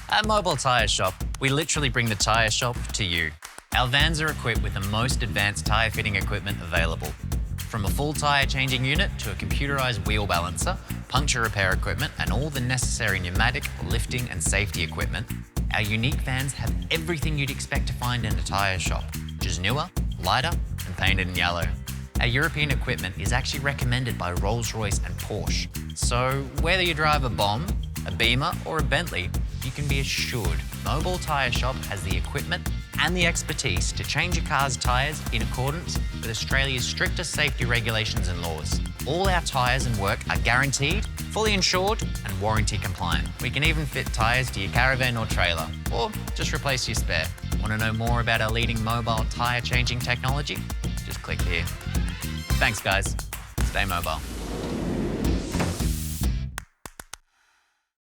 At Mobile Tyre Shop, we literally bring the tyre shop to you. Our vans are equipped with the most advanced tyre fitting equipment available. From a full tyre changing unit to a computerised wheel balancer, puncture repair equipment and all the necessary pneumatic, lifting and safety equipment, our unique vans have everything you'd expect to find in a tyre shop, just newer, lighter and painted in yellow. Our European equipment is actually recommended by Rolls-Royce and Porsche. So whether you drive a Bomb, a Beamer or a Bentley, you can be assured Mobile Tyre Shop has the equipment and the expertise to change your car's tyres in accordance with Australia's strictest safety regulations and laws. All our tyres and work are guaranteed, fully insured and warranty compliant. We can even fit tyres to your caravan or trailer, or just replace your spare. Want to know more about our leading mobile tyre changing technology? Just click here. Thanks guys. Stay mobile.